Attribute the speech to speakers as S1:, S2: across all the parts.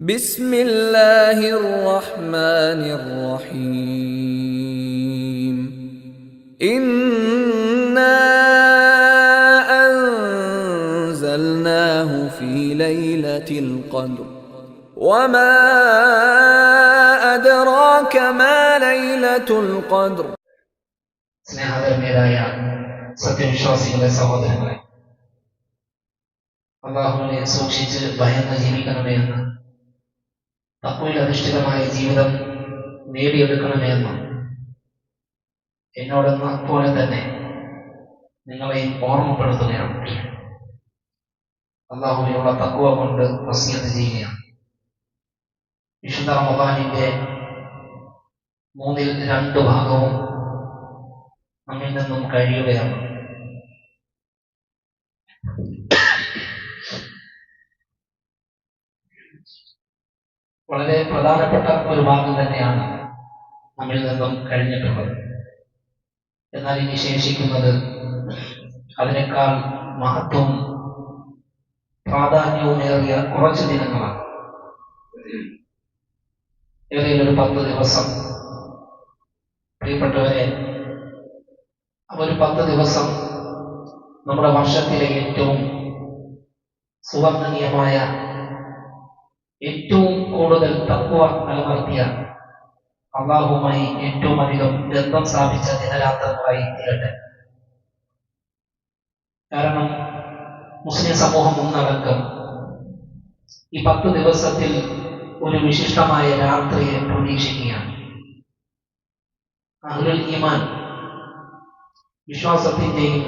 S1: بسم الله الرحمن الرحيم إنا أنزلناه في ليلة القدر وما أدراك ما ليلة القدر
S2: സ്നേഹധർമ്മിയരായ സത്യവിശ്വാസികളെ സഹോദരങ്ങളെ, അല്ലാഹുവിനെ സൂക്ഷിച്ച് ഭയന്ന് ജീവിക്കണമേ എന്ന്, തഖ്വയിൽ അധിഷ്ഠിതമായ ജീവിതം നേടിയെടുക്കണമേ എന്ന് എന്നോടെന്ന പോലെ തന്നെ നിങ്ങളെയും ഓർമ്മപ്പെടുത്തുകയാണ്. അല്ലാഹുവിനുള്ള തഖ്വ കൊണ്ട് വസിയത്ത് ചെയ്യുകയാണ്. വിശുദ്ധ റമദാനിന്റെ 2/3 ഭാഗവും നമ്മിൽ നിന്നും കഴിയുകയാണ്. വളരെ പ്രധാനപ്പെട്ട ഒരു ഭാഗം തന്നെയാണ് നമ്മിൽ നിന്നും കഴിഞ്ഞിട്ടുള്ളത്. എന്നാൽ ഇനി ശേഷിക്കുന്നത് അതിനേക്കാൾ മഹത്വവും പ്രാധാന്യവുമേറിയ കുറച്ച് ദിനങ്ങളാണ്. ഏതെങ്കിലും ഒരു 10 ദിവസം, പ്രിയപ്പെട്ടവരെ, ഒരു 10 ദിവസം നമ്മുടെ വർഷത്തിലെ ഏറ്റവും സുവർണ്ണനീയമായ, ഏറ്റവും കൂടുതൽ തഖ്വ നിലനിർത്തിയ, അല്ലാഹുവുമായി ഏറ്റവും അധികം ബന്ധം സ്ഥാപിച്ച ദിനരാത്രങ്ങളായി തീരട്ടെ. കാരണം മുസ്ലിം സമൂഹം ഒന്നടങ്കം ഈ 10 ദിവസത്തിൽ ഒരു വിശിഷ്ടമായ രാത്രിയെ പ്രതീക്ഷിക്കുകയാണ്. അഹ്ലുൽ ഈമാൻ, വിശ്വാസത്തിന്റെയും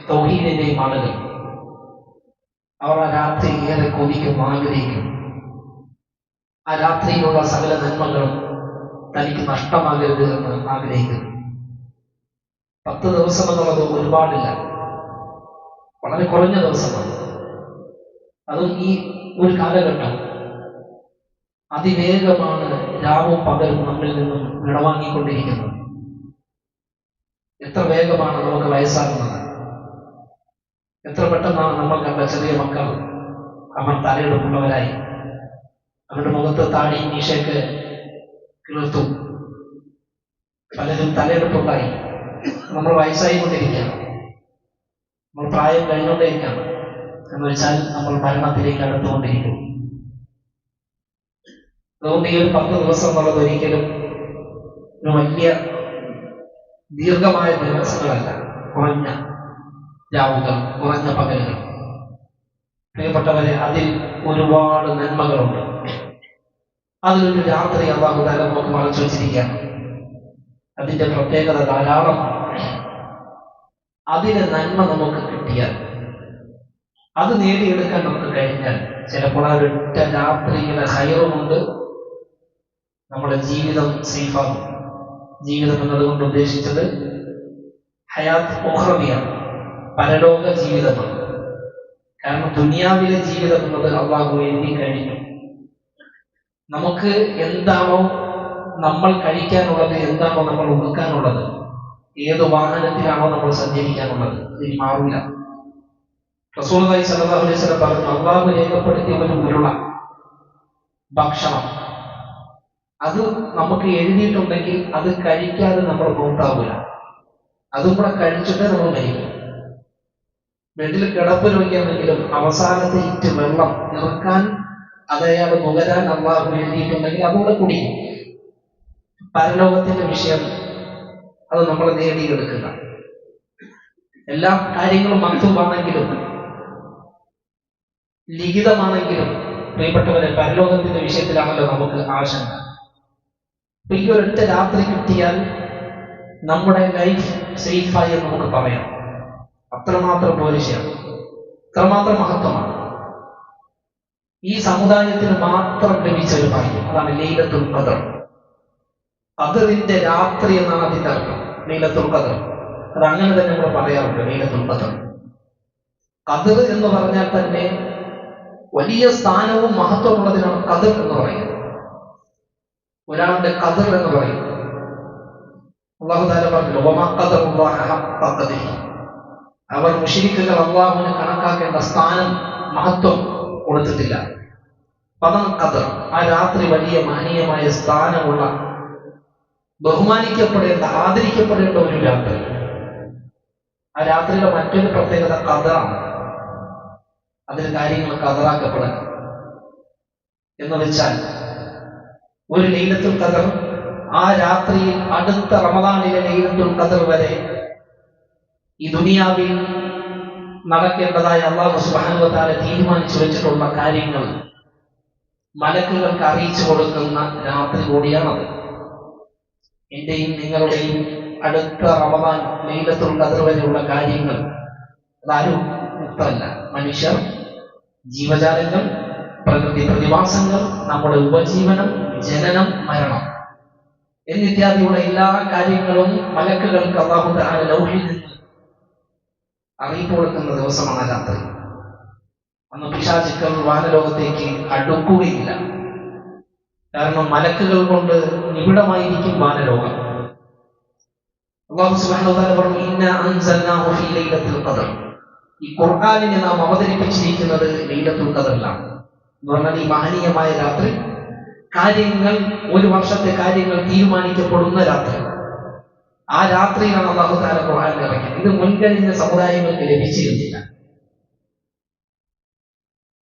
S2: തൗഹീദിന്റെയും ആളുകൾ, അവർ ആ രാത്രി ഏറെ കൊതിക്കും, ആഗ്രഹിക്കും. ആ രാത്രിയിലുള്ള സകല നന്മകളും തനിക്ക് നഷ്ടമാകരുത് എന്ന് ആഗ്രഹിക്കുന്നു. 10 ദിവസം എന്നുള്ളത് ഒരുപാടില്ല, വളരെ കുറഞ്ഞ ദിവസമാണ്. അതും ഈ ഒരു കാലഘട്ടം അതിവേഗമാണ് രാവും പകലും നമ്മിൽ നിന്നും വിടവാങ്ങിക്കൊണ്ടിരിക്കുന്നത്. എത്ര വേഗമാണ് നമുക്ക് വയസ്സാകുന്നത്! എത്ര പെട്ടെന്നാണ് നമ്മൾ കണ്ട ചെറിയ മക്കൾ അവർ തലയെടുപ്പുള്ളവരായി, അവരുടെ മുഖത്ത് താടി മീശയൊക്കെ കിളിർത്തു, പലരും തലയെടുപ്പുണ്ടായി. നമ്മൾ വയസ്സായിക്കൊണ്ടിരിക്കുകയാണ്, നമ്മൾ പ്രായം കഴിഞ്ഞുകൊണ്ടേയിരിക്കുകയാണ്. എന്ന് വെച്ചാൽ നമ്മൾ മരണത്തിലേക്ക് അടുത്തുകൊണ്ടിരിക്കും. അതുകൊണ്ട് ഈ ഒരു 10 ദിവസം എന്നുള്ളത് ഒരിക്കലും ഒരു വലിയ ദീർഘമായ ദിവസങ്ങളല്ല, കുറഞ്ഞ രാവുകൾ, കുറഞ്ഞ പകലുകൾ. പ്രിയപ്പെട്ടവരെ, അതിൽ ഒരുപാട് നന്മകളുണ്ട്. അതിലൊരു രാത്രി അല്ലാഹു തആല നമുക്ക് മറച്ചു വെച്ചിരിക്കുകയാണ്. അതിന്റെ പ്രത്യേകത ധാരാളമാണ്. അതിലെ നന്മ നമുക്ക് കിട്ടിയാൽ, അത് നേടിയെടുക്കാൻ നമുക്ക് കഴിഞ്ഞാൽ, ചിലപ്പോൾ ആ ഒരൊറ്റ രാത്രിയുടെ ഹൈറുമുണ്ട്, നമ്മുടെ ജീവിതം സേഫാകും. ജീവിതം എന്നതുകൊണ്ട് ഉദ്ദേശിച്ചത് ഹയാത്ത് ഉഖ്റവിയാണ്, പരലോക ജീവിതമാണ്. കാരണം ദുനിയാവിലെ ജീവിതം എന്നത് അല്ലാഹു എഴുതി കഴിഞ്ഞു. നമുക്ക് എന്താണോ നമ്മൾ കഴിക്കാനുള്ളത്, എന്താണോ നമ്മൾ ഉടുക്കാനുള്ളത്, ഏത് വാഹനത്തിലാണോ നമ്മൾ സഞ്ചരിക്കാനുള്ളത്, ഇനി മാറില്ല. റസൂലുള്ളാഹി സ്വല്ലല്ലാഹു അലൈഹി വസല്ലം പറഞ്ഞു, അല്ലാഹു രേഖപ്പെടുത്തിയ ഒരു ഉരുള ഭക്ഷണം, അത് നമുക്ക് എഴുതിയിട്ടുണ്ടെങ്കിൽ അത് കഴിക്കാതെ നമ്മൾ മൗത്താവൂല. അതും കൂടെ കഴിച്ചിട്ട് നമ്മൾ മരിക്കും. ബെഡിൽ കിടപ്പ് രോഗിയാണെങ്കിലും അവസാനത്തെ ഇറ്റ് വെള്ളം ഇറക്കാൻ, അതയാൾ നുകരാൻ അല്ലാഹു എഴുതിയിട്ടുണ്ടെങ്കിൽ അതുകൂടെ കുടിക്കും. പരലോകത്തിന്റെ വിഷയം അത് നമ്മൾ നേടിയെടുക്കുക. എല്ലാ കാര്യങ്ങളും മക്തൂബാണെങ്കിലും ലിഖിതമാണെങ്കിലും, പ്രിയപ്പെട്ടവരെ, പരലോകത്തിന്റെ വിഷയത്തിലാണല്ലോ നമുക്ക് ആശങ്ക. അപ്പൊ ഈ ഒരൊറ്റ രാത്രി കിട്ടിയാൽ നമ്മുടെ ലൈഫ് സേഫായി എന്ന് നമുക്ക് പറയാം. അത്രമാത്രം പോലീശയാണ്, അത്രമാത്രം മഹത്വമാണ്. ഈ സമുദായത്തിന് മാത്രം ലഭിച്ച ഒരു ഭാഗ്യം, അതാണ് ലൈലത്തുൽ ഖദർ. ഖദറിന്റെ രാത്രി എന്നാണ് അതിന്റെ അർത്ഥം, ലൈലത്തുൽ ഖദർ. അത് അങ്ങനെ തന്നെ നമ്മൾ പറയാറുണ്ട്, ലൈലത്തുൽ ഖദർ. ഖദർ എന്ന് പറഞ്ഞാൽ തന്നെ വലിയ സ്ഥാനവും മഹത്വമുള്ളതിനാണ് ഖദർ എന്ന് പറയുന്നത്. ഒരാളുടെ ഖദർ എന്ന് പറയുന്നത് അല്ലാഹു തആല പറഞ്ഞു, വമാ ഖദറുല്ലാഹ ഹഖ്ഖ ഖദ്രിഹി. അവർ മുശ്രിക്കുകൾ അല്ലാഹുവിന് കണക്കാക്കേണ്ട സ്ഥാനം, മഹത്വം കൊടുത്തിട്ടില്ല. പദം ഖദർ, ആ രാത്രി വലിയ മഹനീയമായ സ്ഥാനമുള്ള, ബഹുമാനിക്കപ്പെടേണ്ട, ആദരിക്കപ്പെടേണ്ട ഒരു രാത്രി. ആ രാത്രിയുടെ മറ്റൊരു പ്രത്യേകത ഖദറാണ്. അതിൽ കാര്യങ്ങൾ ഖദറാക്കപ്പെടാൻ എന്ന് വെച്ചാൽ ഒരു ലൈലത്തുൽ ഖദർ, ആ രാത്രിയിൽ അടുത്ത റമദാനിലെ ലൈലത്തുൽ ഖദർ വരെ ഈ ദുനിയാവിൽ നടക്കേണ്ടതായ അല്ലാഹു സുബ്ഹാനഹു വ തആല തീരുമാനിച്ചു വെച്ചിട്ടുള്ള കാര്യങ്ങൾ മലക്കുകൾക്ക് അറിയിച്ചു കൊടുക്കുന്ന രാത്രി കൂടിയാണത്. എന്റെയും നിങ്ങളുടെയും അടുത്ത റമദാൻ ലൈലത്തുൽ ഖദർ വരെയുള്ള കാര്യങ്ങൾ അതാരും മുക്തമല്ല. മനുഷ്യർ, ജീവജാലങ്ങൾ, പ്രകൃതി പ്രതിഭാസങ്ങൾ, നമ്മുടെ ഉപജീവനം, ജനനം, മരണം എന്നിത്യാദിയുള്ള എല്ലാ കാര്യങ്ങളും മലക്കുകൾക്ക് അല്ലാഹു തആല ലൗഹിൽ നിന്ന് അറിയിപ്പ് കൊടുക്കുന്ന ദിവസമാണ് രാത്രി. അന്ന് പിശാചുക്കൾ വാനലോകത്തേക്ക് അടുക്കുകയില്ല. കാരണം മലക്കുകൾ കൊണ്ട് നിബിഡമായിരിക്കും വാനലോകം. അല്ലാഹു സുബ്ഹാനഹു വ തആല പറഞ്ഞു, ഇന്നാ അൻസൽനാഹു ഫീ ലൈലത്തുൽ ഖദർ. ഈ ഖുർആനിനെ നാം അവതരിപ്പിച്ചിരിക്കുന്നത് ലൈലത്തുൽ ഖദറിലാണ്. എന്ന് പറഞ്ഞാൽ ഈ മഹനീയമായ രാത്രി, കാര്യങ്ങൾ, ഒരു വർഷത്തെ കാര്യങ്ങൾ തീരുമാനിക്കപ്പെടുന്ന രാത്രി. ആ രാത്രിയിലാണ് അല്ലാഹു തആല ഖുർആൻ ഇറക്കിയത്. ഇത് മുൻകഴിഞ്ഞ സമുദായങ്ങൾക്ക് ലഭിച്ചിരുന്നില്ല.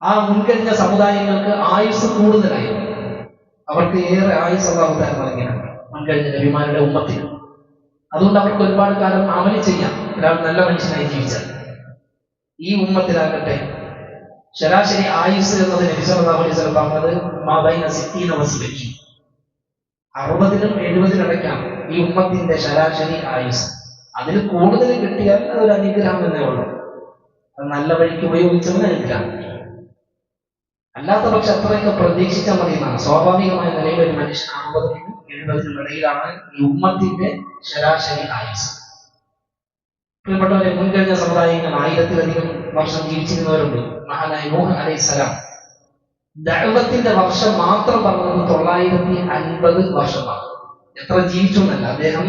S2: ആ മുൻകഴിഞ്ഞ സമുദായങ്ങൾക്ക് ആയുസ് കൂടുതലായിരുന്നു. അവർക്ക് ഏറെ ആയുസ് അല്ലാഹു തആല നൽകിയിട്ടുണ്ട് മുൻകഴിഞ്ഞ നബിമാരുടെ ഉമ്മത്തിന്. അതുകൊണ്ട് അവർക്ക് ഒരുപാട് കാലം അമല് ചെയ്യാം, ഒരാൾ നല്ല മനുഷ്യനായി ജീവിച്ചാൽ. ഈ ഉമ്മത്തിലാകട്ടെ ശരാശരി ആയുസ് എന്നത് നബി സല്ലല്ലാഹു അലൈഹി വസല്ലം പറഞ്ഞത് മാബൈന 60 വ 70, 60-നും 70-നും ഇടയ്ക്കാണ് ഈ ഉമ്മത്തിന്റെ ശരാശരി ആയുസ്. അതിൽ കൂടുതൽ കിട്ടിയാൽ അതൊരു അനുഗ്രഹം എന്നേ ഉള്ളൂ. അത് നല്ല വഴിക്ക് ഉപയോഗിച്ചവന് അനുഗ്രഹം. അല്ലാത്ത പക്ഷെ അത്രയൊക്കെ പ്രതീക്ഷിച്ചാൽ മതി എന്നാണ്. സ്വാഭാവികമായ നിലയിൽ ഒരു മനുഷ്യൻ 60-നും 70-നും ഇടയിലാണ് ഈ ഉമ്മത്തിന്റെ ശരാശരി ആയുസ്. പ്രിയപ്പെട്ടവരെ, മുൻകഴിഞ്ഞ സമുദായങ്ങൾ 1000-ലധികം വർഷം ജീവിച്ചിരുന്നവരുണ്ട്. മഹാനായ നൂഹ് അലൈഹിസ്സലാം ദഅവത്തിന്റെ വർഷം മാത്രം പറഞ്ഞത് 950 വർഷമാണ്. എത്ര ജീവിച്ചു എന്നല്ല, അദ്ദേഹം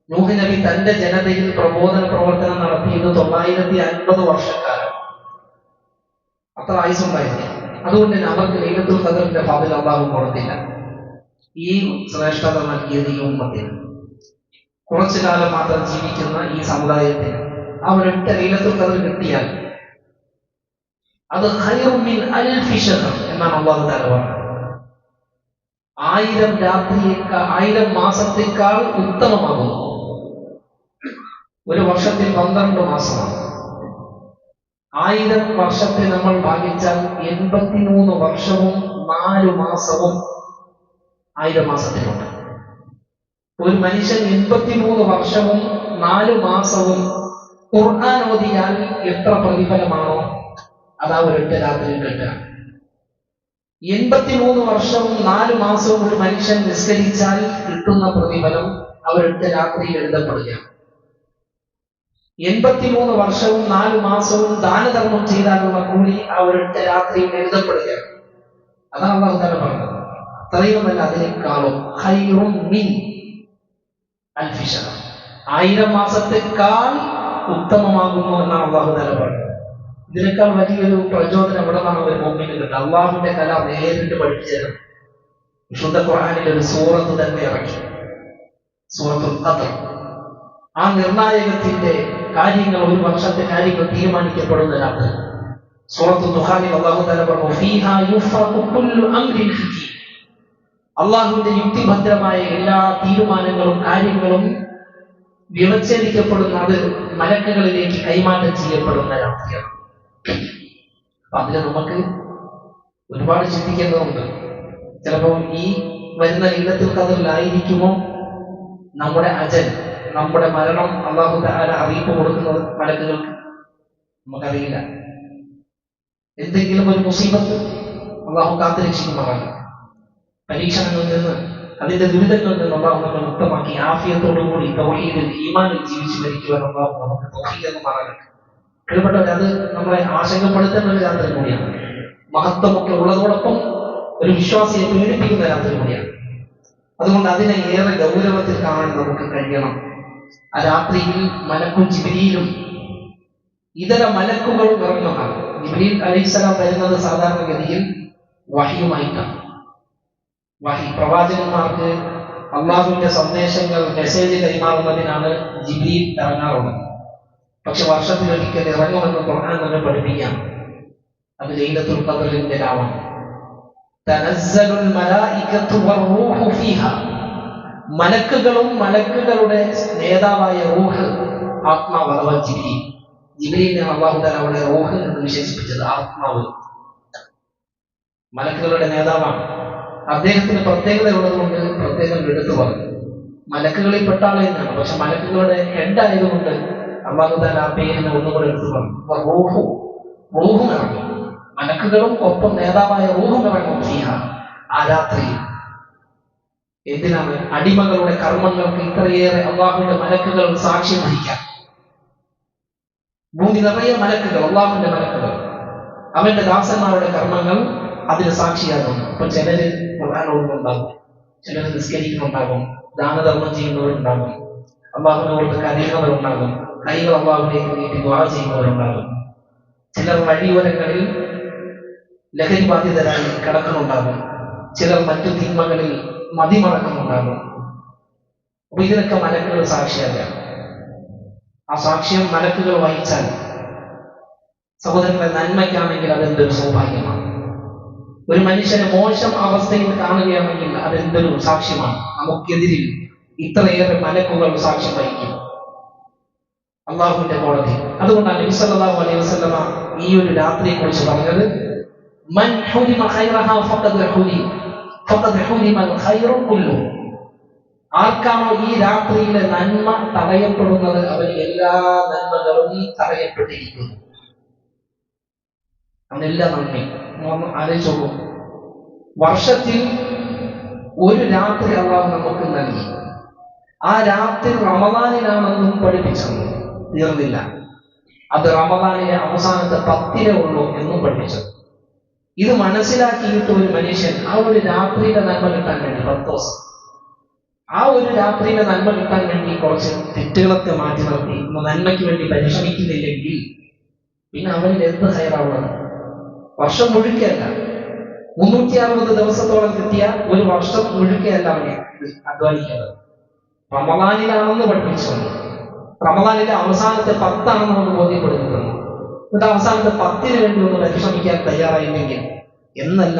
S2: നൂഹ് നബി തന്റെ ജനതയിൽ പ്രബോധന പ്രവർത്തനം നടത്തിയത് 950 വർഷക്കാലം. അത്ര ആയുസുണ്ടായിരുന്നു. അതുകൊണ്ട് തന്നെ അവർക്ക് ലൈലത്തുൽ ഖദറിന്റെ ഫാദിൽ അല്ലാഹു കൊടുത്തില്ല. ഈ ശ്രേഷ്ഠത നൽകിയത് ഈ ഉമ്മത്തിന്, കുറച്ചു കാലം മാത്രം ജീവിക്കുന്ന ഈ സമുദായത്തിന് ആ ഒരൊറ്റ ലൈലത്തുൽ ഖദർ കിട്ടിയാൽ അത് ഖൈറും മിൻ അൽഫി ശഹർ എന്നാണ് അല്ലാഹു തആല പറഞ്ഞത്. 1000 മാസത്തേക്കാൾ ഉത്തമമാകുന്നു. ഒരു വർഷത്തിൽ 12 മാസമാണ്. 1000 വർഷത്തെ നമ്മൾ ഭാഗിച്ചാൽ 83 വർഷവും 4 മാസവും 1000 മാസത്തിലുണ്ട്. ഒരു മനുഷ്യൻ 83 വർഷവും 4 മാസവും ഖുർആൻ ഓതിയാൽ എത്ര പ്രതിഫലമാണോ അതാ ഒരൊറ്റ രാത്രിയിൽ കിട്ടുക. 83 വർഷവും 4 മാസവും ഒരു മനുഷ്യൻ നിസ്കരിച്ചാൽ കിട്ടുന്ന പ്രതിഫലം അവരൊറ്റ രാത്രിയിൽ എഴുതപ്പെടുകയാണ്. 83 വർഷവും 4 മാസവും ദാനധർമ്മം ചെയ്താലുള്ള കൂലി ആ ഒരൊറ്റ രാത്രിയിൽ എഴുതപ്പെടുകയാണ്. അതാണ് അല്ലാഹു തആല പറഞ്ഞത്. അത്രയുമല്ല, അതിനേക്കാളും ഖൈറും മിൻ അൽഫി ശഹർ, 1000 മാസത്തെക്കാൾ ഉത്തമമാകുന്നു എന്നാണ് അല്ലാഹു തആല പറഞ്ഞത്. ഇതിനേക്കാൾ വലിയൊരു പ്രചോദനം എവിടെ നിന്നാണ് ഒരു മുഅ്മിന് കിട്ടുക? അള്ളാഹുവിന്റെ കലാം നേരിട്ട് പഠിപ്പിച്ചത്. വിശുദ്ധ ഖുർആനിൽ ഒരു സൂറത്ത് തന്നെ ഇറക്കി, സൂറത്തുൽ ഖദർ. ആ നിർണായകത്തിന്റെ കാര്യങ്ങൾ, ഒരു വർഷത്തെ കാര്യങ്ങൾ തീരുമാനിക്കപ്പെടുന്ന രാത്രി. സൂറത്തുൽ ദുഖാനിൽ അല്ലാഹു തആല പറഞ്ഞു, ഫീഹാ യുഫ്റഖു കുല്ലു അംരിൻ ഹകീം. അള്ളാഹുവിന്റെ യുക്തിഭദ്രമായ എല്ലാ തീരുമാനങ്ങളും കാര്യങ്ങളും വ്യവച്ഛേദിക്കപ്പെടുന്ന, അത് മലക്കുകളിലേക്ക് കൈമാറ്റം ചെയ്യപ്പെടുന്ന രാത്രിയാണ്. അപ്പൊ അതിന് നമുക്ക് ഒരുപാട് ചിന്തിക്കേണ്ടതുണ്ട്. ചിലപ്പോൾ ഈ വരുന്ന ലൈലത്തുൽ ഖദറിലായിരിക്കുമോ നമ്മുടെ അജൽ, നമ്മുടെ മരണം അല്ലാഹു തആല അറിയിപ്പ് കൊടുക്കുന്നത് മലക്കുകൾക്ക്? നമുക്കറിയില്ല. എന്തെങ്കിലും ഒരു മുസീബത്ത് അല്ലാഹു കാത്തുരക്ഷിക്കുമാറാണ്. പരീക്ഷണങ്ങളിൽ നിന്ന്, അതിന്റെ ദുരിതങ്ങളിൽ നിന്ന് അല്ലാഹു നമ്മെ മുക്തമാക്കി ആഫിയത്തോടുകൂടി തൗഹീദിൽ ഈമാനിൽ ജീവിച്ചു മരിക്കുവാൻ അല്ലാഹു നമുക്ക് തൗഫീഖ് നൽകുമാറാകട്ടെ. പ്രിയപ്പെട്ടവർ, അത് നമ്മളെ ആശങ്കപ്പെടുത്തുന്ന ഒരു രാത്രി കൂടിയാണ്. മഹത്വമൊക്കെ ഉള്ളതോടൊപ്പം ഒരു വിശ്വാസിയെ പേടിപ്പിക്കുന്ന രാത്രി കൂടിയാണ്. അതുകൊണ്ട് അതിനെ ഏറെ ഗൗരവത്തിൽ കാണാൻ നമുക്ക് കഴിയണം. ആ രാത്രിയിൽ മലക്കും ജിബ്രീലും ഇതര മലക്കുകളും ഇറങ്ങുന്നതാണ്. ജിബ്രീൽ അലൈഹിസ്സലാം വരുന്നത് സാധാരണഗതിയിൽ വഹിയുമായിട്ടാണ്. വഹി പ്രവാചകന്മാർക്ക് അള്ളാഹുവിന്റെ സന്ദേശങ്ങൾ മെസ്സേജ് കൈമാറുന്നതിനാണ് ജിബ്രീൽ ഇറങ്ങാറുള്ളത്. പക്ഷെ വർഷത്തിലൊരിക്കൽ ഇറങ്ങുമെന്ന് ഖുർആൻ നമ്മെ പഠിപ്പിക്കാം. അത് ലൈലത്തുൽ ഖദ്റിന്റെ രാവാണ്. തനസ്സലുൽ മലായികത്തു വറൂഹു ഫീഹാ, മലക്കുകളും മലക്കുകളുടെ നേതാവായ റൂഹ്, ആത്മാവ് അഥവാ ജിബ്രീൽ. ജിബ്രീലിനെ അല്ലാഹു തആല അവിടെ റൂഹ് എന്ന് വിശേഷിപ്പിച്ചത്, ആത്മാവ്. മലക്കുകളുടെ നേതാവാണ്. അദ്ദേഹത്തിന് പ്രത്യേകത ഉള്ളതുകൊണ്ട് പ്രത്യേകം എടുത്തു പറഞ്ഞു. മലക്കുകളിൽ പെട്ട ആൾ തന്നെയാണ്, പക്ഷെ മലക്കുകളുടെ ഹെഡ് ആയതുകൊണ്ട് അല്ലാഹു തആല ആ പേരിനെ ഒന്നുകൂടെ എടുത്തു പറഞ്ഞു. റൂഹും ഇറങ്ങും, മലക്കുകളും ഒപ്പം നേതാവായ റൂഹും ഇറങ്ങും ഫീഹാ, ആ രാത്രിയിൽ. എന്തിനാണ്? അടിമകളുടെ കർമ്മങ്ങൾക്ക് ഇത്രയേറെ അള്ളാഹുവിന്റെ മലക്കുകൾ സാക്ഷ്യം വഹിക്കാൻ. ഭൂമി നിറയെ മലക്കുകൾ, അള്ളാഹുവിന്റെ മലക്കുകൾ, അവന്റെ ദാസന്മാരുടെ കർമ്മങ്ങൾ അതിന് സാക്ഷിയാകുന്നു. അപ്പൊ ചിലര് ഖുർആൻ ഓതുന്നുണ്ടാകും, ചിലര് നിസ്കരിക്കുന്നുണ്ടാകും, ദാനധർമ്മം ചെയ്യുന്നവരുണ്ടാകും, അള്ളാഹുവിനോട് കരയുന്നവരുണ്ടാകും, കൈകൾ അള്ളാഹുവിലേക്ക് നീട്ടി ദുആ ചെയ്യുന്നവരുണ്ടാകും. ചിലർ വഴിയോരങ്ങളിൽ ലഹരി ബാധിതരായി കിടക്കുന്നുണ്ടാകും, ചിലർ മറ്റു തിന്മകളിൽ മതിമറക്കുന്നുണ്ടാകും. അപ്പൊ ഇതിനൊക്കെ മലക്കുകൾ സാക്ഷിയാകാം. ആ സാക്ഷ്യം മലക്കുകൾ വഹിച്ചാൽ സഹോദരങ്ങളെ നന്മയ്ക്കാണെങ്കിൽ അതെന്തൊരു സൗഭാഗ്യമാണ്. ഒരു മനുഷ്യനെ മോശം അവസ്ഥയിൽ കാണുകയാണെങ്കിൽ അതെന്തൊരു സാക്ഷ്യമാണ്. നമുക്കെതിരിൽ ഇത്രയേറെ മലക്കുകൾ സാക്ഷ്യം വഹിക്കും അള്ളാഹുവിന്റെ കോടതി. അതുകൊണ്ടാണ് നബി സല്ലല്ലാഹു അലൈഹി വസല്ലമ ഈ ഒരു രാത്രിയെ കുറിച്ച് പറഞ്ഞത്, മൻ ഹുരിമ ഖൈറഹാ ഫഖദ് ഹുരിമൽ ഖൈറു കുല്ലു. ആർക്കാണോ ഈ രാത്രിയിലെ നന്മ തടയപ്പെടുന്നത്, അവന് എല്ലാ നന്മകളും തടയപ്പെട്ടിരിക്കുന്നു. അവനെല്ലാ നന്മയും ആലോചിച്ചു നോക്കും. വർഷത്തിൽ ഒരു രാത്രി അള്ളാഹു നമുക്ക് നൽകി. ആ രാത്രി റമദാനിലാണെന്നും പഠിപ്പിച്ചത് തീർന്നില്ല. അത് റമദാനിലെ അവസാനത്തെ 10 ഉള്ളൂ എന്നും പഠിപ്പിച്ചത്. ഇത് മനസ്സിലാക്കിയിട്ട് ഒരു മനുഷ്യൻ ആ ഒരു രാത്രിയുടെ നന്മ കിട്ടാൻ വേണ്ടി 10 ദിവസം, ആ ഒരു രാത്രിയുടെ നന്മ കിട്ടാൻ വേണ്ടി കുറച്ച് തെറ്റുകളൊക്കെ മാറ്റി നിർത്തി നന്മയ്ക്ക് വേണ്ടി പരിശ്രമിക്കുന്നില്ലെങ്കിൽ പിന്നെ അവനിൽ എന്ത് ഹൈറാവുന്നത്? വർഷം മുഴുക്കല്ല, 360 ദിവസത്തോളം കിട്ടിയ ഒരു വർഷം മുഴുക്കയല്ല അവനെ അധ്വാനിക്കുന്നത്. റമദാനിലാണെന്ന് പഠിപ്പിച്ചു, റമദാനിലെ അവസാനത്തെ 10 ആണെന്ന് നമുക്ക് ബോധ്യപ്പെടുത്തുന്നു. എന്നിട്ട് അവസാനത്തെ 10 വേണ്ടി ഒന്ന് പരിശ്രമിക്കാൻ തയ്യാറായില്ലെങ്കിൽ എന്നല്ല,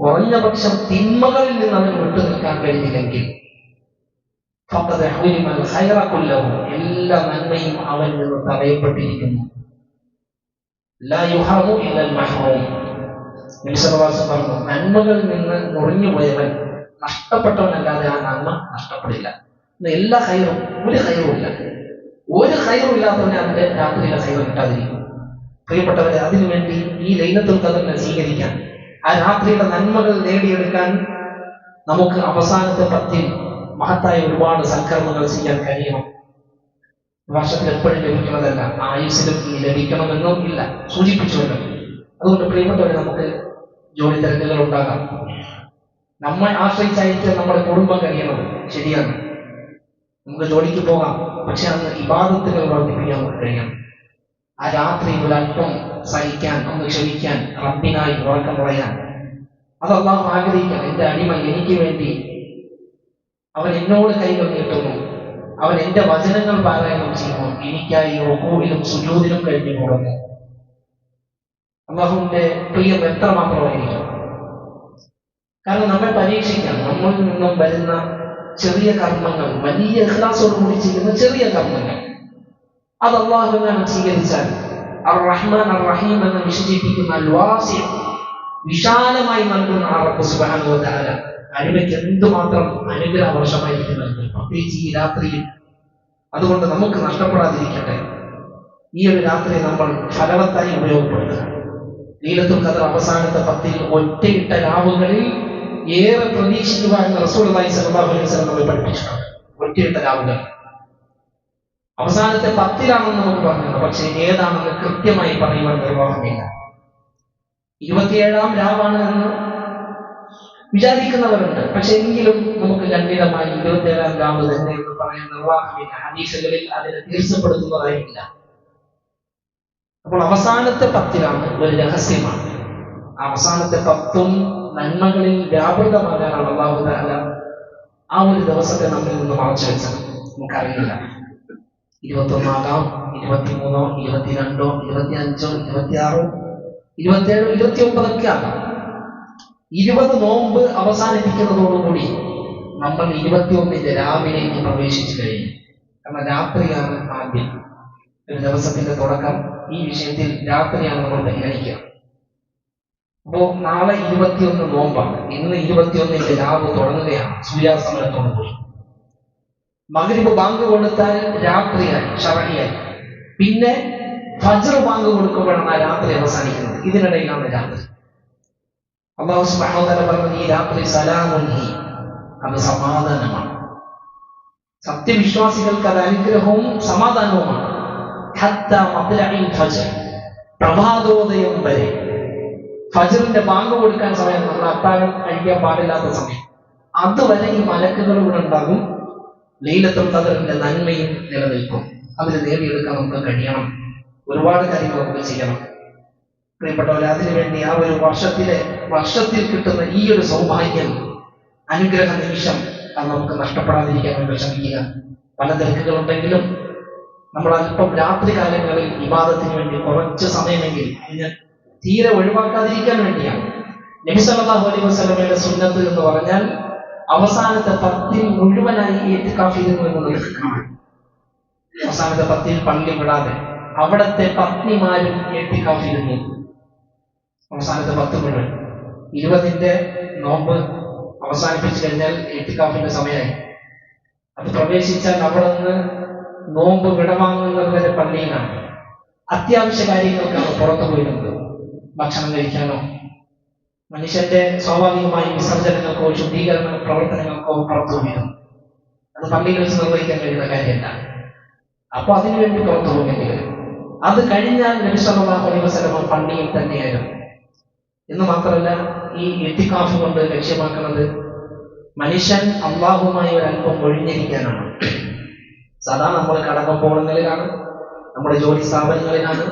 S2: കുറഞ്ഞ പക്ഷം തിന്മകളിൽ നിന്ന് അവൻ വിട്ടു നിൽക്കാൻ കഴിഞ്ഞില്ലെങ്കിൽ എല്ലാ നന്മയും അവനിൽ നിന്ന് തടയപ്പെട്ടിരിക്കുന്നു. പറഞ്ഞു, നന്മകളിൽ നിന്ന് മുറിഞ്ഞുപോയവൻ നഷ്ടപ്പെട്ടവനല്ലാതെ ആ നന്മ നഷ്ടപ്പെടില്ല. എല്ലാ ഹൈറും, ഒരു ഹൈറുമില്ല, ഒരു ഹൈറുമില്ലാത്തവനെ അതിന്റെ രാത്രിയിലെ ഹൈറ് കിട്ടാതിരിക്കും. പ്രിയപ്പെട്ടവരെ, അതിനുവേണ്ടി ഈ ലൈലത്തുൽ ഖദ്റിനെ സ്വീകരിക്കാൻ, ആ രാത്രിയുടെ നന്മകൾ നേടിയെടുക്കാൻ നമുക്ക് അവസാനത്തെ 10 മഹത്തായ ഒരുപാട് സൽക്കർമ്മങ്ങൾ ചെയ്യാൻ കഴിയണം. വർഷത്തിൽ എപ്പോഴും ലഭിക്കുന്നതല്ല, ആയുസ്സിലും ലഭിക്കണമെന്നും ഇല്ല, സൂചിപ്പിച്ചുകൊണ്ട്. അതുകൊണ്ട് പ്രിയപ്പെട്ടവരെ, നമുക്ക് ജോലി തിരക്കുകൾ ഉണ്ടാകാം, നമ്മെ ആശ്രയിച്ചായിട്ട് നമ്മുടെ കുടുംബം കഴിയണം, ശരിയാണ്. നമുക്ക് ജോലിക്ക് പോകാം, പക്ഷെ അന്ന് ഇബാദത്തുകൾ വർദ്ധിപ്പിക്കാൻ നമുക്ക് കഴിയണം. ആ രാത്രി ഒരല്പം സഹിക്കാൻ, ഒന്ന് ക്ഷമിക്കാൻ, റബ്ബിനായി ഉറക്കം പറയാൻ, അത് അല്ലാഹു ആഗ്രഹിക്കണം. എന്റെ അടിമ എനിക്ക് വേണ്ടി അവൻ എന്നോട് കൈകൾ നീട്ടുന്നു, അവൻ എന്റെ വചനങ്ങൾ പാരായണം ചെയ്യുന്നു, എനിക്കായി റുകൂഇലും സുജൂദിലും കഴിഞ്ഞു പോകുന്നു. അല്ലാഹുവിന്റെ പ്രിയം എത്രമാത്രമായിരിക്കും. കാരണം നമ്മെ പരീക്ഷിക്കാം, നമ്മളിൽ നിന്നും വരുന്ന ചെറിയ കർമ്മങ്ങൾ, വലിയ ഇഖ്ലാസോടുകൂടി ചെയ്യുന്ന ചെറിയ കർമ്മങ്ങൾ, അത് അല്ലാഹുവിനെ സ്വീകരിച്ചാൽ അർ റഹ്മാൻ അർ റഹീം എന്ന് വിശേഷിപ്പിക്കുന്ന അൽ-വാസി, വിശാലമായി നൽകുന്ന ആ റബ്ബ് സുബ്ഹാനഹു വ തആല അടിമയ്ക്ക് എന്തുമാത്രം അനുഗ്രഹ വർഷമായിരിക്കും നൽകുന്നത്, പ്രത്യേകിച്ച് ഈ രാത്രിയിൽ. അതുകൊണ്ട് നമുക്ക് നഷ്ടപ്പെടാതിരിക്കട്ടെ, ഈ ഒരു രാത്രി നമ്മൾ ഫലവത്തായി ഉപയോഗപ്പെടുത്തുക. ലൈലത്തുൽ ഖദ്ർ അവസാനത്തെ 10 ഒറ്റയിട്ട രാവുകളിൽ ഏറെ പ്രതീക്ഷിക്കുക എന്ന് റസൂലുള്ളാഹി സ്വല്ലല്ലാഹു അലൈഹി വസല്ലം നമ്മെ പഠിപ്പിച്ചിട്ടുണ്ട്. ഒറ്റയിട്ട രാവുകൾ അവസാനത്തെ 10 നമുക്ക് പറഞ്ഞത്, പക്ഷേ ഏതാണെന്ന് കൃത്യമായി പറയുവാൻ നിർവാഹമില്ല. 27-ാം രാവാണ് എന്ന് വിചാരിക്കുന്നവരുണ്ട്, പക്ഷെ എങ്കിലും നമുക്ക് ഖണ്ഡിതമായി 27-ാം രാവ് തന്നെ എന്ന് പറയാൻ നിർവാഹമില്ല. ഹദീസുകളിൽ അതിനെ തീർച്ചപ്പെടുത്തുന്നതായില്ല. അപ്പോൾ അവസാനത്തെ 10 ഒരു രഹസ്യമാണ്. അവസാനത്തെ 10 നന്മകളിൽ വ്യാപൃതമാകാനാണ് അല്ലാഹു തആല ആ ഒരു ദിവസത്തെ നമ്മിൽ നിന്ന് മറച്ചു വെച്ചത്. നമുക്കറിയില്ല 21 ആകാം, 23, 22, 25, 26, 27, 29 ഒക്കെ ആകാം. 20 നോമ്പ് അവസാനിപ്പിക്കുന്നതോടുകൂടി നമ്മൾ 21ന്റെ രാവിലേക്ക് പ്രവേശിച്ചു കഴിഞ്ഞു. കാരണം രാത്രിയാണ് ആദ്യം. ഒരു ദിവസത്തിന്റെ തുടക്കം ഈ വിഷയത്തിൽ രാത്രിയാണ് നമ്മൾ പരിഗണിക്കുക. അപ്പോ നാളെ 21 നോമ്പാണ്. ഇന്ന് 21ന്റെ രാവ് തുടങ്ങുകയാണ് സൂര്യാസ്തമനത്തോടുകൂടി. മഗ്രിബ് ബാങ്ക് കൊടുത്താൽ രാത്രിയായി, ശറഇയായി. പിന്നെ ഫജ്ർ ബാങ്ക് കൊടുക്കുമ്പോഴാണ് ആ രാത്രി അവസാനിക്കുന്നത്. ഇതിനിടയിലാണ് രാത്രി. അല്ലാഹു സുബ്ഹാനഹു വ തആല പറഞ്ഞു, ഈ രാത്രി സലാമുൻ ഹി, അത് സമാധാനമാണ്. സത്യവിശ്വാസികൾക്ക് അത് അനുഗ്രഹവും സമാധാനവുമാണ്. ഹത്താ മത്ലഇൽ ഫജ്ർ, പ്രഭാതോദയം വരെ. ഫജ്റിന്റെ ബാങ്ക് കൊടുക്കാൻ സമയം, നമ്മൾ അത്താഴം കഴിക്കാൻ പാടില്ലാത്ത സമയം, അതുവരെ ഈ മലക്കുകൾ ഇവിടെ ഉണ്ടാകും. ലൈലത്തുൽ ഖദ്റിന്റെ നന്മയും നിലനിൽക്കും. അതിൽ നേടിയെടുക്കാൻ നമുക്ക് കഴിയണം. ഒരുപാട് കാര്യങ്ങൾ നമുക്ക് ചെയ്യണം. പ്രിയപ്പെട്ടവരെ, അതിനുവേണ്ടി ആ ഒരു വർഷത്തിൽ കിട്ടുന്ന ഈ ഒരു സൗഭാഗ്യം, അനുഗ്രഹ നിമിഷം, അത് നമുക്ക് നഷ്ടപ്പെടാതിരിക്കാൻ വേണ്ടി ശ്രമിക്കുക. പല തിരക്കുകളുണ്ടെങ്കിലും നമ്മൾ അല്പം രാത്രി കാലങ്ങളിൽ ഇബാദത്തിന് വേണ്ടി കുറച്ച് സമയമെങ്കിൽ അതിനെ തീരെ ഒഴിവാക്കാതിരിക്കാൻ വേണ്ടിയാണ്. നബി സല്ലല്ലാഹു അലൈഹി വസല്ലമയുടെ സുന്നത്ത് എന്ന് പറഞ്ഞാൽ അവസാനത്തെ 10 മുഴുവനായി ഇഅ്തികാഫ് ഇരുന്നു എന്ന് നമുക്ക് കാണാം. അവസാനത്തെ 10 പള്ളി വിടാതെ അവിടത്തെ പത്നിമാരും ഇഅ്തികാഫ് ഇരുന്നു. അവസാനത്തെ 10 മുഴുവൻ. 20ന്റെ നോമ്പ് അവസാനിപ്പിച്ചു കഴിഞ്ഞാൽ ഇഅ്തികാഫിന്റെ സമയമായി. അത് പ്രവേശിച്ചാൽ അവിടെ നിന്ന് നോമ്പ് വിടവാങ്ങുന്നത് വരെ പള്ളിയിലാണ്. അത്യാവശ്യ കാര്യങ്ങൾക്കാണ് പുറത്തു പോയിരുന്നത്. ഭക്ഷണം കഴിക്കാനോ മനുഷ്യന്റെ സ്വാഭാവികമായ വിസർജനങ്ങൾക്കോ ശുദ്ധീകരണ പ്രവർത്തനങ്ങൾക്കോ പുറത്തു പോയിരുന്നു. അത് പള്ളിയിൽ വെച്ച് നിർവഹിക്കാൻ കഴിയുന്ന കാര്യമല്ല. അപ്പൊ അതിനുവേണ്ടി പുറത്തു പോകേണ്ടി വരും. അത് കഴിഞ്ഞാൽ നബി സല്ലല്ലാഹു അലൈഹി വസല്ലം പള്ളിയിൽ തന്നെയായിരുന്നു. എന്ന് മാത്രമല്ല, ഈ ഇഅ്തികാഫ് കൊണ്ട് ലക്ഷ്യമാക്കുന്നത് മനുഷ്യൻ അല്ലാഹുവുമായി ഒരല്പം ഒഴിഞ്ഞിരിക്കാനാണ്. സദാ നമ്മൾ കടകമ്പോളങ്ങളിലാണ്, നമ്മുടെ ജോലി സ്ഥാപനങ്ങളിലാണ്,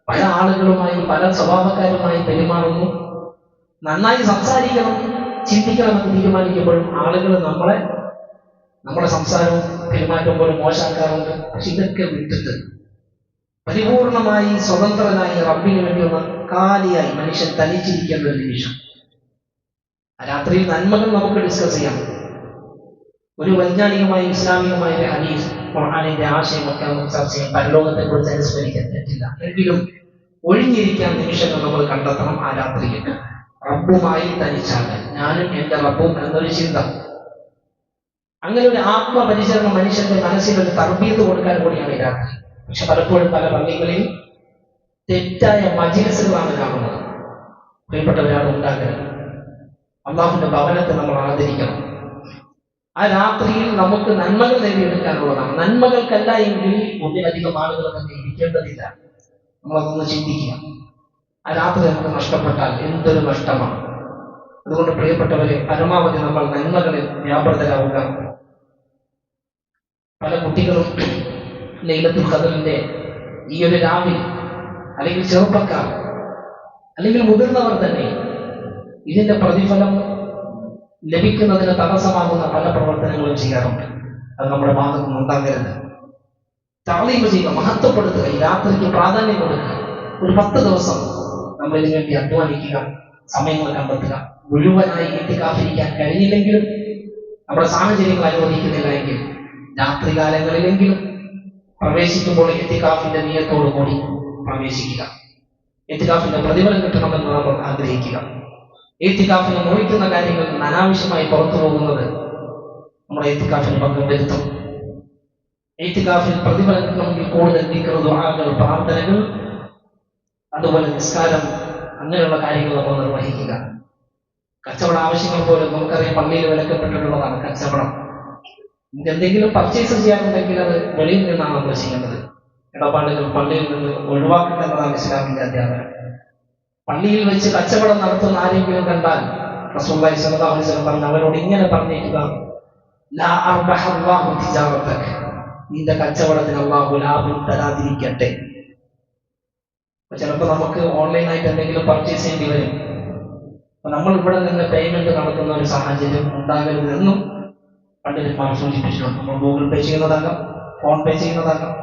S2: പല ആളുകളുമായി പല സ്വഭാവക്കാരുമായി പെരുമാറുന്നു. നന്നായി സംസാരിക്കണം, ചിന്തിക്കണമെന്ന് തീരുമാനിക്കുമ്പോഴും ആളുകൾ നമ്മുടെ സംസാരവും പെരുമാറ്റുമ്പോഴും മോശമാക്കാറുണ്ട്. പക്ഷെ ഇതൊക്കെ വിട്ടിട്ട് പരിപൂർണമായി സ്വതന്ത്രനായി റബ്ബിന് വേണ്ടിയുള്ള കാലിയായി മനുഷ്യൻ തനിച്ചിരിക്കേണ്ട ഒരു നിമിഷം. രാത്രിയിൽ നന്മകൾ നമുക്ക് ഡിസ്കസ് ചെയ്യാം. ഒരു വൈജ്ഞാനികമായ ഇസ്ലാമികമായ ഒരു ഹദീസ്, ഖുർആനിന്റെ ആശയമൊക്കെ നമുക്ക് ചർച്ച ചെയ്യാം. പരലോകത്തെ കുറിച്ച് അനുസ്മരിക്കാൻ പറ്റില്ല. എങ്കിലും ഒഴിഞ്ഞിരിക്കാൻ നിമിഷങ്ങൾ നമ്മൾ കണ്ടെത്തണം. ആ രാത്രിയിൽ റബ്ബുമായി തനിച്ചാകാൻ, ഞാനും എന്റെ റബ്ബും എന്നൊരു ചിന്ത. അങ്ങനെ ഒരു ആത്മപരിചരണം മനുഷ്യന്റെ മനസ്സിലൊരു തർബീയത്ത് കൊടുക്കാൻ കൂടിയാണ് ഈ രാത്രി. പക്ഷെ പലപ്പോഴും പല പള്ളികളിൽ തെറ്റായ മജ്‌ലിസുകളാണ് കാണുന്നത്. പ്രിയപ്പെട്ടവരാണ് ഉണ്ടാകരുത്. അല്ലാഹുവിന്റെ ഭവനത്തെ നമ്മൾ ആദരിക്കണം. ആ രാത്രിയിൽ നമുക്ക് നന്മകൾ നേടിയെടുക്കാനുള്ളതാണ്. നന്മകൾക്കല്ല എങ്കിൽ ഒന്നിലധികം ആളുകൾ തന്നെ ഇരിക്കേണ്ടതില്ല. നമ്മളതൊന്ന് ചിന്തിക്കുക. ആ രാത്രി നമുക്ക് നഷ്ടപ്പെട്ടാൽ എന്തൊരു നഷ്ടമാണ്. അതുകൊണ്ട് പ്രിയപ്പെട്ടവരെ, പരമാവധി നമ്മൾ നന്മകളിൽ വ്യാപൃതരാവുക. പല കുട്ടികളും ലൈലത്തുൽ ഖദ്റിന്റെ ഈ ഒരു രാവിൽ, അല്ലെങ്കിൽ ചെറുപ്പക്കാർ, അല്ലെങ്കിൽ മുതിർന്നവർ തന്നെ ഇതിന്റെ പ്രതിഫലം ലഭിക്കുന്നതിന് തടസ്സമാകുന്ന പല പ്രവർത്തനങ്ങളും ചെയ്യാറുണ്ട്. അത് നമ്മുടെ ഭാഗത്തു നിന്നുണ്ടാകരുത്. തഅലീം ചെയ്യുക, മഹത്വപ്പെടുത്തുക, ഈ രാത്രിക്ക് പ്രാധാന്യം കൊടുക്കുക. ഒരു 10 ദിവസം നമ്മൾ ഇതിനു വേണ്ടി അധ്വാനിക്കുക, സമയങ്ങൾ കണ്ടെത്തുക. മുഴുവനായി ഇഅ്തികാഫിരിക്കാൻ കഴിഞ്ഞില്ലെങ്കിലും, നമ്മുടെ സാഹചര്യങ്ങൾ അനുവദിക്കുന്നില്ല എങ്കിൽ രാത്രികാലങ്ങളിലെങ്കിലും പ്രവേശിക്കുമ്പോൾ ഇഅ്തികാഫിന്റെ നിയത്തോടു കൂടി പ്രവേശിക്കുക. ഇഅ്തികാഫിന്റെ പ്രതിഫലം കിട്ടണമെന്ന് നമ്മൾ ആഗ്രഹിക്കുക. ഇഅ്തികാഫിനെ മോഹിക്കുന്ന കാര്യങ്ങൾ അനാവശ്യമായി പുറത്തു പോകുന്നത് നമ്മുടെ ഇഅ്തികാഫിന് ഭംഗം വരുത്തും. ഇഅ്തികാഫിൽ പ്രതിഫലം കിട്ടണമെങ്കിൽ കൂടുതൽ ദിക്ർ, ദുആകൾ, പ്രാർത്ഥനകൾ, അതുപോലെ നിസ്കാരം, അങ്ങനെയുള്ള കാര്യങ്ങൾ നമ്മൾ നിർവഹിക്കുക. കച്ചവട ആവശ്യങ്ങൾ പോലും നമുക്കറിയാം, പള്ളിയിൽ വിലക്കപ്പെട്ടിട്ടുള്ളതാണ് കച്ചവടം. നമുക്ക് എന്തെങ്കിലും പർച്ചേസ് ചെയ്യാനുണ്ടെങ്കിൽ അത് വെളിയിൽ നിന്നാണ് നമ്മൾ ചെയ്യേണ്ടത്. ഇടപാടുകൾ പള്ളിയിൽ നിന്ന് ഒഴിവാക്കേണ്ടതാണ് ഇസ്ലാമിന്റെ അധ്യാപനം. പള്ളിയിൽ വെച്ച് കച്ചവടം നടത്തുന്ന ആരെങ്കിലും കണ്ടാൽ റസൂലുള്ളാഹി സ്വല്ലല്ലാഹു അലൈഹി വസല്ലം പറഞ്ഞു, അവരോട് ഇങ്ങനെ പറഞ്ഞേക്കുക, ലാ അർബഹ അല്ലാഹു തിജാറതക, നിന്റെ കച്ചവടത്തിന് അല്ലാഹു ലാഭം തരാതിരിക്കട്ടെ. ചിലപ്പോൾ നമുക്ക് ഓൺലൈനായിട്ട് എന്തെങ്കിലും പർച്ചേസ് ചെയ്യേണ്ടി വരും. അപ്പൊ നമ്മൾ ഇവിടെ നിന്ന് പേയ്മെന്റ് നടത്തുന്ന ഒരു സാഹചര്യം ഉണ്ടാകരുതെന്നും പണ്ഡിതന്മാർ സൂചിപ്പിച്ചിട്ടുണ്ട്. നമ്മൾ ഗൂഗിൾ പേ ചെയ്യുന്നതാകാം, ഫോൺ പേ ചെയ്യുന്നതാകാം,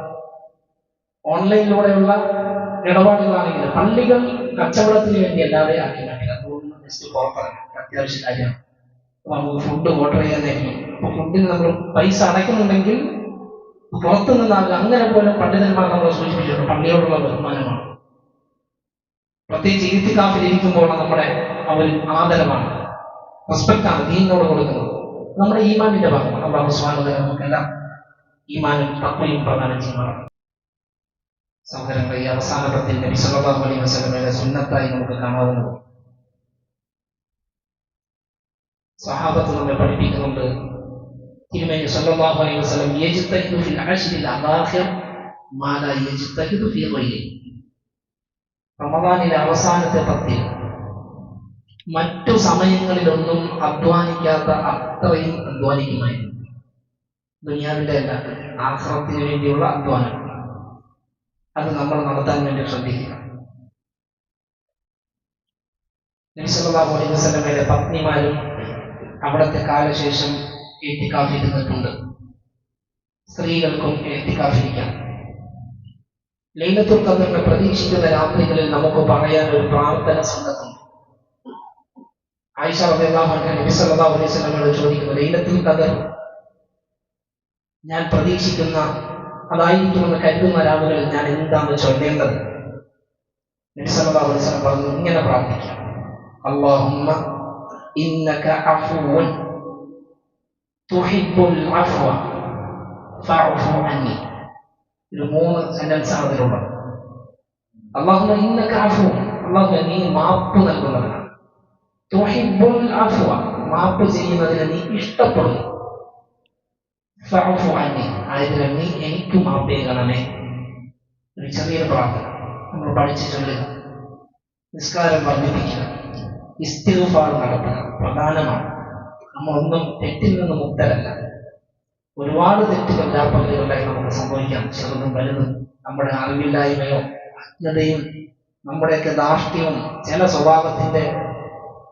S2: ഓൺലൈനിലൂടെയുള്ള ഇടപാടുകളാണെങ്കിൽ പള്ളികൾ കച്ചവടത്തിന് വേണ്ടി അല്ലാതെ ആക്കി മാറ്റുക. അതുകൊണ്ട് ജസ്റ്റ് പുറത്തിറങ്ങും, അത്യാവശ്യ കാര്യമാണ്. നമുക്ക് ഫുഡ് ഓർഡർ ചെയ്യാനായിരിക്കും. അപ്പൊ ഫുഡിന് നമ്മൾ പൈസ അടയ്ക്കുന്നുണ്ടെങ്കിൽ പുറത്തു നിന്നാകുക. അങ്ങനെ പോലും പണ്ഡിതന്മാർ നമ്മളെ സൂചിപ്പിച്ചിട്ടുണ്ട്. പള്ളിയോടുള്ള ബഹുമാനമാണ്. പ്രത്യേകിച്ച് ഇത്തിക്കാഫിലിരിക്കുമ്പോൾ നമ്മുടെ ഒരു ആദരവാണ്, റെസ്പെക്റ്റാണ് ദീനിനോട് കൊടുക്കുന്നത്. നമ്മുടെ ഈമാനിന്റെ ഭാഗമാണ്. അല്ലാഹു സുബ്ഹാനഹു വ തആല നമുക്കെല്ലാം ഈമാനും തഖ്വയും പ്രദാനം ചെയ്യുന്നതാണ്. സഹോദരങ്ങളെ, ഈ അവസാന പത്തിൽ നബി സല്ലല്ലാഹു അലൈഹി വസല്ലമയുടെ സുന്നത്തായി നമുക്ക് കാണാവുന്നത് സ്വഹാബത്ത് നമ്മെ പഠിപ്പിക്കുന്നുണ്ട്. തിരുമേനി സല്ലല്ലാഹു അലൈഹി വസല്ലം യജ്തഹിദു ഫിൽ അശ്രിൽ അവാഖിർ മാ ലാ യജ്തഹിദു ഫീ ഗൈരി. റമദാനിലെ അവസാനത്തെ 10 മറ്റു സമയങ്ങളിലൊന്നും അധ്വാനിക്കാത്ത അത്രയും അധ്വാനിക്കുമായിരുന്നു. ദുനിയാവിന്റെ അല്ല, ആഖിറത്തിന് വേണ്ടിയുള്ള അധ്വാനം. അത് നമ്മൾ നടത്താൻ വേണ്ടി ശ്രദ്ധിക്കുക. നബി സല്ലല്ലാഹു അലൈഹി വസല്ലമയുടെ പത്നിമാരും അവിടുത്തെ കാലശേഷം ഇഅ്തികാഫിരുന്നിട്ടുണ്ട്. സ്ത്രീകൾക്കും ഇഅ്തികാഫിരിക്കാം. ലൈലത്തുൽ ഖദ്റിനെ പ്രതീക്ഷിക്കുന്ന രാത്രികളിൽ നമുക്ക് പറയാൻ ഒരു പ്രാർത്ഥന സുന്നത്തുണ്ട്. ആയിഷ റളിയല്ലാഹു അൻഹ നബി സല്ലല്ലാഹു അലൈഹി വസല്ലമയോട് ചോദിക്കുന്നു, ലൈലത്തുൽ ഖദ്ർ ഞാൻ പ്രതീക്ഷിക്കുന്ന അതായിരിക്കുമെന്ന് കരുതുന്ന രാവുകളിൽ ഞാൻ എന്താണ് ചൊല്ലേണ്ടത്? നബി സല്ലല്ലാഹു അലൈഹി വസല്ലം പറഞ്ഞു, ഇങ്ങനെ പ്രാർത്ഥിക്കാം: അല്ലാഹുമ്മ ഇന്നക അഫുവ്വുൻ തുഹിബ്ബുൽ അഫ്വ ഫഅഫു അന്നി. ഇത് 3 സെന്റൻസ് ആണ് ഇതിലുള്ളത്. അല്ലാഹുമ്മ ഇന്നക അഫുവ്വുൻ, അല്ലാഹുവേ നീ മാപ്പ് നൽകുന്നവനാണ്. തുഹിബ്ബുൽ അഫ്വ, മാപ്പ് ചെയ്യുന്നതിനെ നീ ഇഷ്ടപ്പെടുന്നു. ഫഅഫു അന്നി, ആയതിനാൽ നീ എനിക്ക് മാപ്പ് ചെയ്യണമേ. ഒരു ചെറിയൊരു പ്രാർത്ഥന നമ്മൾ പഠിച്ചു ചൊല്ലുക. നിസ്കാരം വർദ്ധിപ്പിക്കുക, ഇസ്തിഗ്ഫാർ നടത്തുക പ്രധാനമാണ്. നമ്മളൊന്നും തെറ്റിൽ നിന്ന് മുക്തരല്ല. ഒരുപാട് തെറ്റുകൾ രാപ്പകലുകളിലായി നമുക്ക് സംഭവിക്കാം, ചെറുതും വലുതും. നമ്മുടെ അറിവില്ലായ്മയോ അജ്ഞതയും നമ്മുടെയൊക്കെ ധാർഷ്ട്യവും ചില സ്വഭാവത്തിന്റെ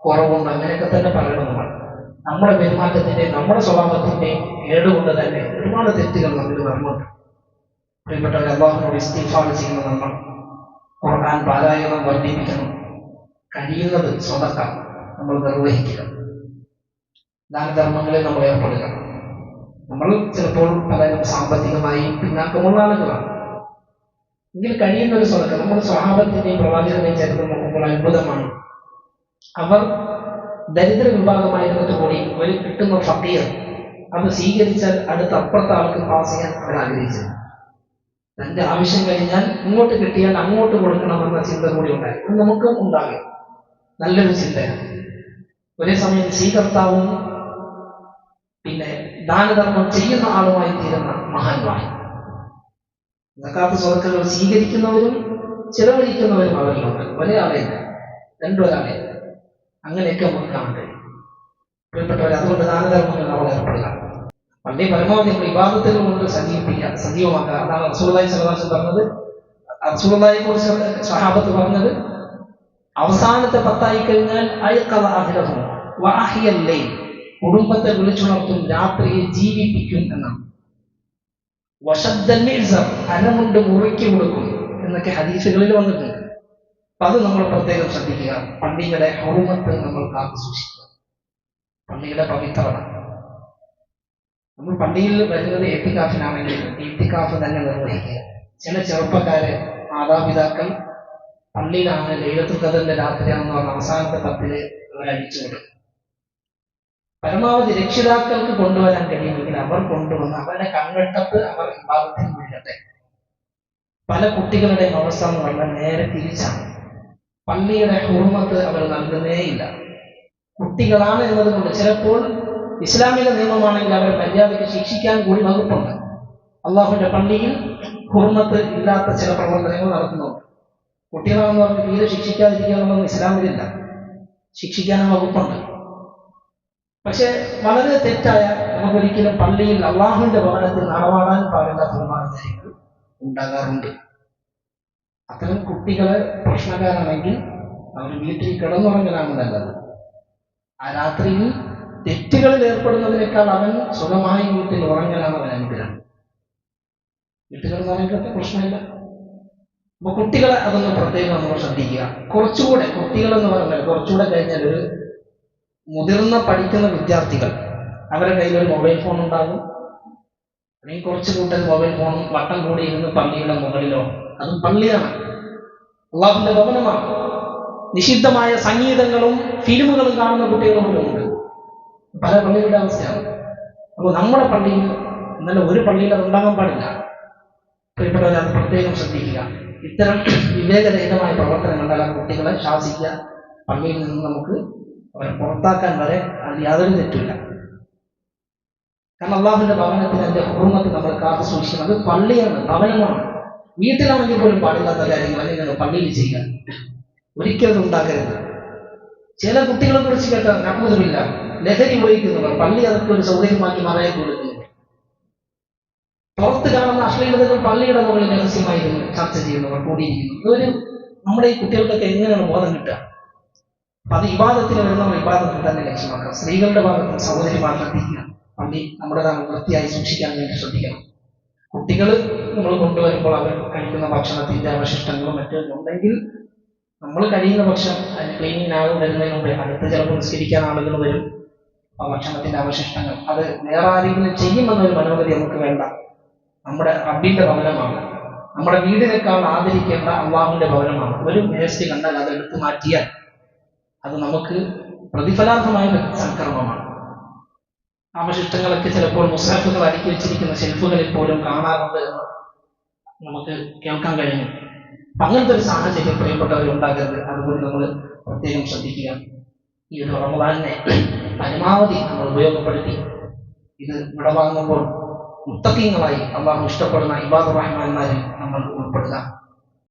S2: കുറവും അങ്ങനെയൊക്കെ തന്നെ പറയണമെന്നാണ്. നമ്മുടെ പെരുമാറ്റത്തിന്റെയും നമ്മുടെ സ്വഭാവത്തിന്റെയും കേടുകൊണ്ട് തന്നെ ഒരുപാട് തെറ്റുകൾ നമുക്ക് വരുന്നുണ്ട്. പ്രിയപ്പെട്ടവരെ, അല്ലാഹുവിനോട് ഇസ്തിഗ്ഫാർ ചെയ്യുന്ന നമ്മൾ ഖുർആൻ പാരായണം വർദ്ധിപ്പിക്കണം. കഴിയുന്നത് സ്വതക്ക നമ്മൾ നിർവഹിക്കുക. ദാനധർമ്മങ്ങളിൽ നമ്മൾ ഏർപ്പെടുക. നമ്മൾ ചിലപ്പോൾ പലരും സാമ്പത്തികമായി പിന്നാക്കമുള്ള ആളുകളാണ്. എങ്കിൽ കഴിയുന്ന ഒരു സ്വതക്ക. നമ്മൾ സ്വഹാബത്തിന്റെയും പ്രവാചകന്റെയും ചരിത്രം നോക്കുമ്പോൾ അത്ഭുതമാണ്. അവർ ദരിദ്ര വിഭാഗമായിരുന്നിട്ട് കൂടി ഒരു കിട്ടുന്ന ഫഖീർ അത് സ്വീകരിച്ചാൽ അടുത്ത അപ്പുറത്തെ ആൾക്ക് പാസ് ചെയ്യാൻ അവർ ആഗ്രഹിച്ചത്. തന്റെ ആവശ്യം കഴിഞ്ഞാൽ ഇങ്ങോട്ട് കിട്ടിയാൽ അങ്ങോട്ട് കൊടുക്കണമെന്ന ചിന്ത കൂടി ഉണ്ടായി. അത് നമുക്കും ഉണ്ടാകും. നല്ലൊരു ചിന്തയാണ്. ഒരേ സമയം സ്വീകർത്താവും പിന്നെ ദാനധർമ്മം ചെയ്യുന്ന ആളുമായി തീരുന്ന മഹാന്മാർ. സക്കാത്ത് സ്വതക്കകൾ സ്വീകരിക്കുന്നവരും ചിലവഴിക്കുന്നവരും അവരിലുണ്ട്. ഒരേ ആളെയില്ല, രണ്ടൊരാളെ. അങ്ങനെയൊക്കെ നമുക്ക് കാണാൻ കഴിയും. പ്രിയപ്പെട്ടവർ, അതുകൊണ്ട് ദാനധർമ്മങ്ങൾ നമ്മൾ ഏർപ്പെടുക. പള്ളി പരമാവധി നമ്മൾ ഇബാദത്തുകൾ കൊണ്ട് സജീവമാക്കുക. അതാണ് റസൂലുള്ളാഹി സ്വല്ലല്ലാഹു അലൈഹി വസല്ലം പറഞ്ഞത്. റസൂലുള്ളാഹിയെ കുറിച്ച് സ്വഹാബത്ത് പറഞ്ഞത്, അവസാനത്തെ 10 ആയി കഴിഞ്ഞാൽ അയ്ഖദ അഹ്ലഹു വഅഹ്യൽ ലൈൽ, കുടുംബത്തെ വിളിച്ചുണർത്തും, രാത്രിയെ ജീവിപ്പിക്കും എന്നാണ്. വശദ്ദൽ മിഅ്സർ, അരമുണ്ട് മുറുക്കി കൊടുക്കും എന്നൊക്കെ ഹദീസുകളിൽ വന്നിട്ടുണ്ട്. അപ്പൊ അത് നമ്മൾ പ്രത്യേകം ശ്രദ്ധിക്കുക. പള്ളിയുടെ ഹുർമത്ത് നമ്മൾ കാത്തു സൂക്ഷിക്കുക. പള്ളിയുടെ പവിത്രത. നമ്മൾ പള്ളിയിൽ വരുന്നത് ഇഅ്തികാഫിനാണെങ്കിൽ ഇഅ്തികാഫ് തന്നെ നിർവഹിക്കുക. ചില ചെറുപ്പക്കാരെ മാതാപിതാക്കൾ പള്ളിയിലാണ് ലൈലത്തുൽ ഖദ്റിന്റെ രാത്രിയാണെന്ന് പറഞ്ഞ അവസാനത്തെ 10 അവർ അഴിച്ചു കൊടുക്കും. പരമാവധി രക്ഷിതാക്കൾക്ക് കൊണ്ടുവരാൻ കഴിയുമെങ്കിൽ അവർ കൊണ്ടുവന്ന് അവരുടെ കൺവെട്ടത്ത് അവർ വിഭാഗത്തിൽ മുഴുകട്ടെ. പല കുട്ടികളുടെയും അവസ്ഥ എന്ന് പറഞ്ഞാൽ നേരെ തിരിച്ചാണ്. പള്ളിയുടെ ഹുർമത്ത് അവർ നൽകുന്നേയില്ല. കുട്ടികളാണ് എന്നതുകൊണ്ട് ചിലപ്പോൾ ഇസ്ലാമിക നിയമമാണെങ്കിൽ അവരെ മര്യാദയ്ക്ക് ശിക്ഷിക്കാൻ കൂടി വകുപ്പുണ്ട്. അള്ളാഹുവിന്റെ പള്ളിയിൽ ഹുർമത്ത് ഇല്ലാത്ത ചില പ്രവർത്തനങ്ങൾ നടത്തുന്നുണ്ട്. കുട്ടികളാണെന്ന് പറഞ്ഞ് തീരെ ശിക്ഷിക്കാതിരിക്കുക എന്നുള്ളത് ഇസ്ലാമിലില്ല. ശിക്ഷിക്കാനും വകുപ്പുണ്ട്. പക്ഷെ വളരെ തെറ്റായ, നമുക്കൊരിക്കലും പള്ളിയിൽ അള്ളാഹുവിന്റെ ഭവനത്തിൽ നടമാടാൻ പാടില്ലാത്ത ഒരുപാട് കാര്യങ്ങൾ ഉണ്ടാകാറുണ്ട്. അത്തരം കുട്ടികളെ പ്രശ്നക്കാരാണെങ്കിൽ അവർ വീട്ടിൽ കിടന്നുറങ്ങലാണ് നല്ലത്. ആ രാത്രിയിൽ തെറ്റുകളിൽ ഏർപ്പെടുന്നതിനേക്കാൾ അവൻ സുഖമായി വീട്ടിൽ ഉറങ്ങലാണ് അവൻ അനുഗ്രഹം. വീട്ടിൽ ഉറങ്ങിയിട്ട് പ്രശ്നമില്ല. അപ്പൊ കുട്ടികളെ അതൊന്ന് പ്രത്യേകം നമ്മൾ ശ്രദ്ധിക്കുക. കുറച്ചുകൂടെ കുട്ടികളെന്ന് പറഞ്ഞാൽ കുറച്ചുകൂടെ കഴിഞ്ഞാൽ ഒരു മുതിർന്ന പഠിക്കുന്ന വിദ്യാർത്ഥികൾ, അവരുടെ കയ്യിൽ ഒരു മൊബൈൽ ഫോൺ ഉണ്ടാകും. അല്ലെങ്കിൽ കുറച്ച് കൂട്ടൽ മൊബൈൽ ഫോണും വട്ടം കൂടി ഇരുന്ന് പള്ളിയുടെ മുകളിലോ, അതും പള്ളിയാണ്, അള്ളാഹുവിന്റെ ഭവനമാണ്. നിഷിദ്ധമായ സംഗീതങ്ങളും ഫിലിമുകളും കാണുന്ന കുട്ടികൾ പോലുമുണ്ട്. പല പള്ളികളുടെ അവസ്ഥയാണ്. അപ്പോൾ നമ്മുടെ പള്ളിയിൽ ഇന്നലെ ഒരു പള്ളിയിൽ അത് ഉണ്ടാകാൻ പാടില്ല. പ്രിയപ്പെട്ടവരെ, അത് പ്രത്യേകം ശ്രദ്ധിക്കുക. ഇത്തരം വിവേകരഹിതമായ പ്രവർത്തനം കണ്ടാൽ ആ കുട്ടികളെ ശാസിക്കുക, പള്ളിയിൽ നിന്ന് നമുക്ക് അവരെ പുറത്താക്കാൻ വരെ അത് യാതൊരു തെറ്റില്ല. കാരണം അള്ളാഹുവിന്റെ ഭവനത്തിന് അതിന്റെ ഹുർമത്ത് നമ്മൾ കാത്തു സൂക്ഷിക്കുന്നത് പള്ളിയാണ്, ഭവനമാണ്. വീട്ടിലാണെങ്കിൽ പോലും പാടില്ലാത്ത കാര്യങ്ങൾ അല്ലെങ്കിൽ പള്ളിയിൽ ചെയ്യുക ഒരിക്കലും ഉണ്ടാകരുത്. ചില കുട്ടികളെ കുറിച്ച് കേട്ടാൽ നമ്പൂതിരില്ല, ലഹരി ഉപയോഗിക്കുന്നവർ പള്ളി അതൊക്കെ ഒരു സൗകര്യമാക്കി മറയെ കൊടുക്കുന്നു. പുറത്ത് കാണുന്ന അശ്ലീലതകൾ പള്ളിയുടെ മുകളിൽ രഹസ്യമായിരുന്നു ചർച്ച ചെയ്യുന്നവർ കൂടിയിരിക്കുന്നു. ഇതൊരു നമ്മുടെ ഈ കുട്ടികൾക്കൊക്കെ എങ്ങനെയാണ് ബോധം കിട്ടുക? അപ്പൊ അത് ഇബാദത്തിന് വരുന്നവർ ഇബാദത്തിൽ തന്നെ ലക്ഷ്യമാക്കുക. സ്ത്രീകളുടെ ഭാഗത്ത് സഹോദരിമാർ ശ്രദ്ധിക്കുക, പള്ളി നമ്മുടേതാണ് വൃത്തിയായി സൂക്ഷിക്കാൻ വേണ്ടി ശ്രദ്ധിക്കണം. കുട്ടികൾ നമ്മൾ കൊണ്ടുവരുമ്പോൾ അവർ കഴിക്കുന്ന ഭക്ഷണത്തിന്റെ അവശിഷ്ടങ്ങളും മറ്റും ഉണ്ടെങ്കിൽ നമ്മൾ കഴിയുന്ന പക്ഷം അതിന് ക്ലീനിങ് ആകും വരുന്നതിന് മുമ്പേ അടുത്ത് ചിലപ്പോൾ നിസ്കരിക്കാൻ ആളുകൾ വരും. ആ ഭക്ഷണത്തിന്റെ അവശിഷ്ടങ്ങൾ അത് വേറെ ആരെങ്കിലും ചെയ്യുമെന്നൊരു മനോഗതി നമുക്ക് വേണ്ട. നമ്മുടെ റബ്ബിന്റെ ഭവനമാണ്, നമ്മുടെ വീടിനേക്കാൾ ആദരിക്കേണ്ട അള്ളാഹുവിന്റെ ഭവനമാണ്. ഒരു വേസ്റ്റ് കണ്ടാൽ അത് എടുത്തു മാറ്റിയാൽ അത് നമുക്ക് പ്രതിഫലാർഹമായ സൽക്കർമ്മമാണ്. അവശിഷ്ടങ്ങളൊക്കെ ചിലപ്പോൾ മുസ്ഹഫുകൾ അടുക്കി വെച്ചിരിക്കുന്ന ഷെൽഫുകളിൽ പോലും കാണാറുണ്ട് എന്ന് നമുക്ക് കേൾക്കാൻ കഴിഞ്ഞു. അങ്ങനത്തെ ഒരു സാഹചര്യം പ്രിയപ്പെട്ടവർ ഉണ്ടാകരുത്. അതുകൊണ്ട് നമ്മൾ പ്രത്യേകം ശ്രദ്ധിക്കുക. ഈ ഒരു റമദാനിനെ പരമാവധി നമ്മൾ ഉപയോഗപ്പെടുത്തി ഇത് വിടവാങ്ങുമ്പോൾ മുത്തഖീങ്ങളായി അള്ളാഹു ഇഷ്ടപ്പെടുന്ന ഇബാദുർ റഹ്മാന്മാരിൽ നമ്മൾ ഉൾപ്പെടുക.